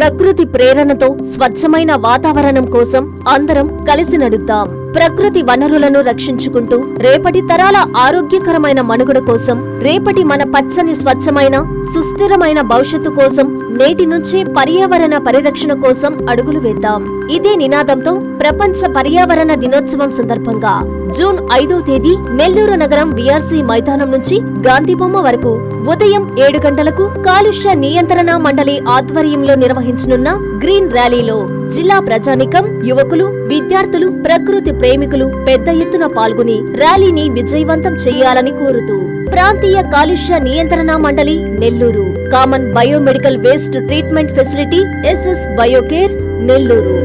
ప్రకృతి ప్రేరణతో స్వచ్ఛమైన వాతావరణం కోసం అందరం కలిసి నడుద్దాం. ప్రకృతి వనరులను రక్షించుకుంటూ రేపటి తరాల ఆరోగ్యకరమైన మనుగడ కోసం, రేపటి మన పచ్చని స్వచ్ఛమైన సుస్థిరమైన భవిష్యత్తు కోసం నేటి నుంచే పర్యావరణ పరిరక్షణ కోసం అడుగులు వేద్దాం. ఇదే నినాదంతో ప్రపంచ పర్యావరణ దినోత్సవం సందర్భంగా జూన్ 5వ తేదీ నెల్లూరు నగరం విఆర్సీ మైదానం నుంచి గాంధీబొమ్మ వరకు ఉదయం 7 గంటలకు కాలుష్య నియంత్రణ మండలి ఆధ్వర్యంలో నిర్వహించనున్న గ్రీన్ ర్యాలీలో జిల్లా ప్రజానికం, యువకులు, విద్యార్థులు, ప్రకృతి ప్రేమికులు పెద్ద ఎత్తున పాల్గొని ర్యాలీని విజయవంతం చేయాలని కోరుతూ ప్రాంతీయ కాలుష్య నియంత్రణ మండలి Nellore, common biomedical waste treatment facility SS Biocare Nellore.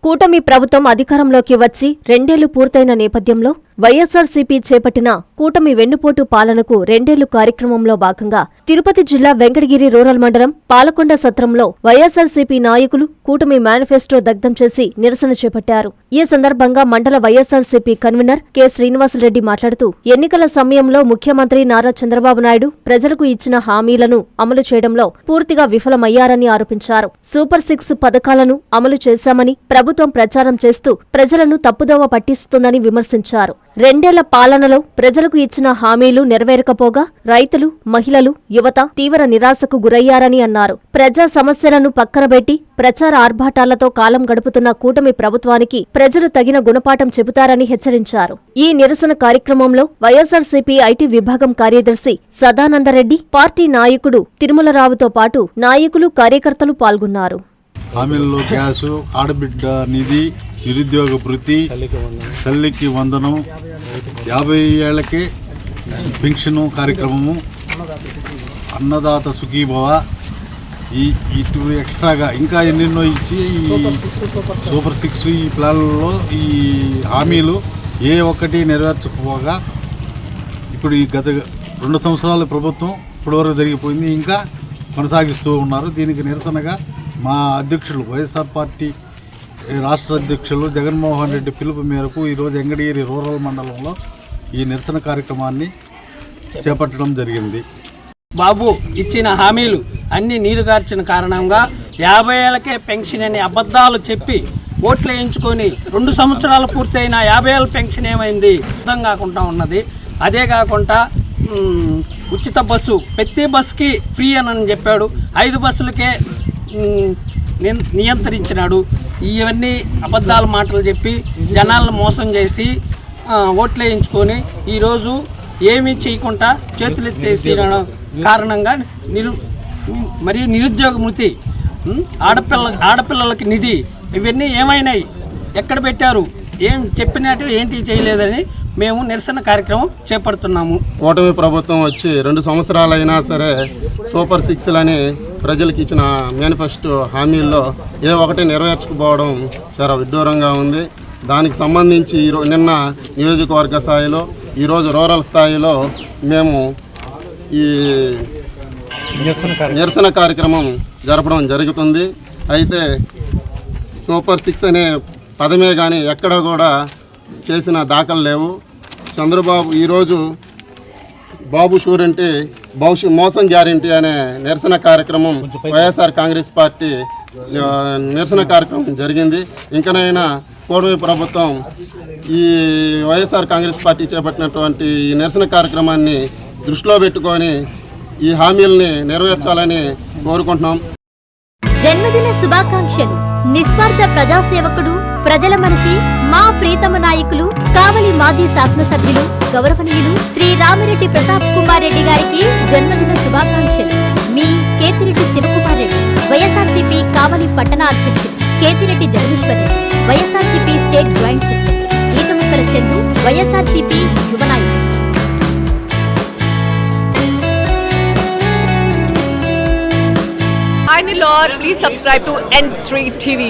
కూటమి ప్రభుత్వం అధికారంలోకి వచ్చి 2 ఏళ్లు పూర్తయిన నేపథ్యంలో వైఎస్ఆర్సీపీ చేపట్టిన కూటమి వెన్నుపోటు పాలనకు 2 ఏళ్లు కార్యక్రమంలో భాగంగా తిరుపతి జిల్లా వెంకటగిరి రూరల్ మండలం పాలకొండ సత్రంలో వైఎస్ఆర్సీపీ నాయకులు కూటమి మేనిఫెస్టో దగ్ధం చేసి నిరసన చేపట్టారు. ఈ సందర్భంగా మండల వైఎస్ఆర్సీపీ కన్వీనర్ కె. శ్రీనివాసరెడ్డి మాట్లాడుతూ ఎన్నికల సమయంలో ముఖ్యమంత్రి నారా చంద్రబాబు నాయుడు ప్రజలకు ఇచ్చిన హామీలను అమలు చేయడంలో పూర్తిగా విఫలమయ్యారని ఆరోపించారు. సూపర్ 6 పథకాలను అమలు చేశామని ప్రభుత్వం ప్రచారం చేస్తూ ప్రజలను తప్పుదోవ పట్టిస్తుందని విమర్శించారు. 2 ఏళ్ల పాలనలో ప్రజలకు ఇచ్చిన హామీలు నెరవేరకపోగా రైతులు, మహిళలు, యువత తీవ్ర నిరాశకు గురయ్యారని అన్నారు. ప్రజా సమస్యలను పక్కనబెట్టి ప్రచార ఆర్భాటాలతో కాలం గడుపుతున్న కూటమి ప్రభుత్వానికి ప్రజలు తగిన గుణపాఠం చెబుతారని హెచ్చరించారు. ఈ నిరసన కార్యక్రమంలో వైఎస్ఆర్సీపీ ఐటీ విభాగం కార్యదర్శి సదానందరెడ్డి, పార్టీ నాయకుడు తిరుమలరావుతో పాటు నాయకులు, కార్యకర్తలు పాల్గొన్నారు. హామీల్లో గ్యాసు, ఆడబిడ్డ నిధి, నిరుద్యోగ భృతి, తల్లికి వందనం, 50 ఏళ్లకే పెన్షను కార్యక్రమము, అన్నదాత సుఖీభవ, ఇటు ఎక్స్ట్రాగా ఇంకా ఎన్నెన్నో ఇచ్చి ఈ సూపర్ 6 ఈ ప్లాన్లలో ఈ హామీలు ఏ ఒక్కటి నెరవేర్చకపోగా ఇప్పుడు ఈ గత 2 సంవత్సరాల ప్రభుత్వం ఇప్పటివరకు జరిగిపోయింది, ఇంకా కొనసాగిస్తూ ఉన్నారు. దీనికి నిరసనగా మా అధ్యక్షులు వైఎస్ఆర్ పార్టీ రాష్ట్ర అధ్యక్షులు జగన్మోహన్ రెడ్డి పిలుపు మేరకు ఈరోజు వెంకటగిరి రూరల్ మండలంలో ఈ నిరసన కార్యక్రమాన్ని చేపట్టడం జరిగింది. బాబు ఇచ్చిన హామీలు అన్ని నీరుగార్చిన కారణంగా 50 ఏళ్లకే పెన్షన్ అని అబద్ధాలు చెప్పి ఓట్లు వేయించుకొని 2 సంవత్సరాలు పూర్తయిన 50 ఏళ్ళ పెన్షన్ ఏమైంది అర్థం కాకుండా ఉన్నది. అదే కాకుండా ఉచిత బస్సు ప్రతి బస్సుకి ఫ్రీ అని చెప్పాడు, 5 బస్సులకే నియంత్రించినాడు. ఇవన్నీ అబద్ధాల మాటలు చెప్పి జనాలను మోసం చేసి ఓట్లు వేయించుకొని ఈరోజు ఏమీ చేయకుండా చేతులెత్తేసి కారణంగా మరియు నిరుద్యోగ మృతి, ఆడపిల్లలకి నిధి, ఇవన్నీ ఏమైనాయి, ఎక్కడ పెట్టారు, ఏం చెప్పినట్టు ఏంటి చేయలేదని మేము నిరసన కార్యక్రమం చేపడుతున్నాము. కూటమి ప్రభుత్వం వచ్చి 2 సంవత్సరాలైనా సరే సూపర్ 6లని ప్రజలకు ఇచ్చిన మేనిఫెస్టో హామీల్లో ఏ ఒక్కటి నెరవేర్చకపోవడం చాలా విడ్డూరంగా ఉంది. దానికి సంబంధించి నిన్న నియోజకవర్గ స్థాయిలో, ఈరోజు రూరల్ స్థాయిలో మేము ఈ నిరసన కార్యక్రమం జరపడం జరుగుతుంది. అయితే సూపర్ 6 అనే పదమే కానీ ఎక్కడ కూడా చేసిన దాఖలు లేవు. చంద్రబాబు ఈరోజు బాబు షూరిటీ మోసం గ్యారంటీ అనే నిరసన కార్యక్రమం వైఎస్ఆర్ కాంగ్రెస్ పార్టీ నిరసన కార్యక్రమం జరిగింది. ఇంకనైనా కూటమి ప్రభుత్వం ఈ వైఎస్ఆర్ కాంగ్రెస్ పార్టీ చేపట్టినటువంటి ఈ నిరసన కార్యక్రమాన్ని దృష్టిలో పెట్టుకొని ఈ హామీలని నెరవేర్చాలని కోరుకుంటున్నాం. జన్మదిన శుభాకాంక్షలు. నిస్వార్థ ప్రజాసేవకుడు, ప్రజల మనిషి, మా ప్రీతమ నాయకులు, కావలి మాజీ శాసనసభ్యులు, గౌరవనీయులు శ్రీ రామిరెడ్డి ప్రతాప్ కుమార్ రెడ్డి గారికి జన్మదిన శుభాకాంక్షలు. మీ కేతిరెడ్డి శివకుమార్ రెడ్డి, వైఎస్ఆర్సీపీ కావలి పట్టణ అధ్యక్షులు Kethireddy Jagadishwar Reddy, YSRCP state joint secretary Eethamukkala Chandu, YSRCP యువ నాయకులు. Lord, please subscribe to N3 TV.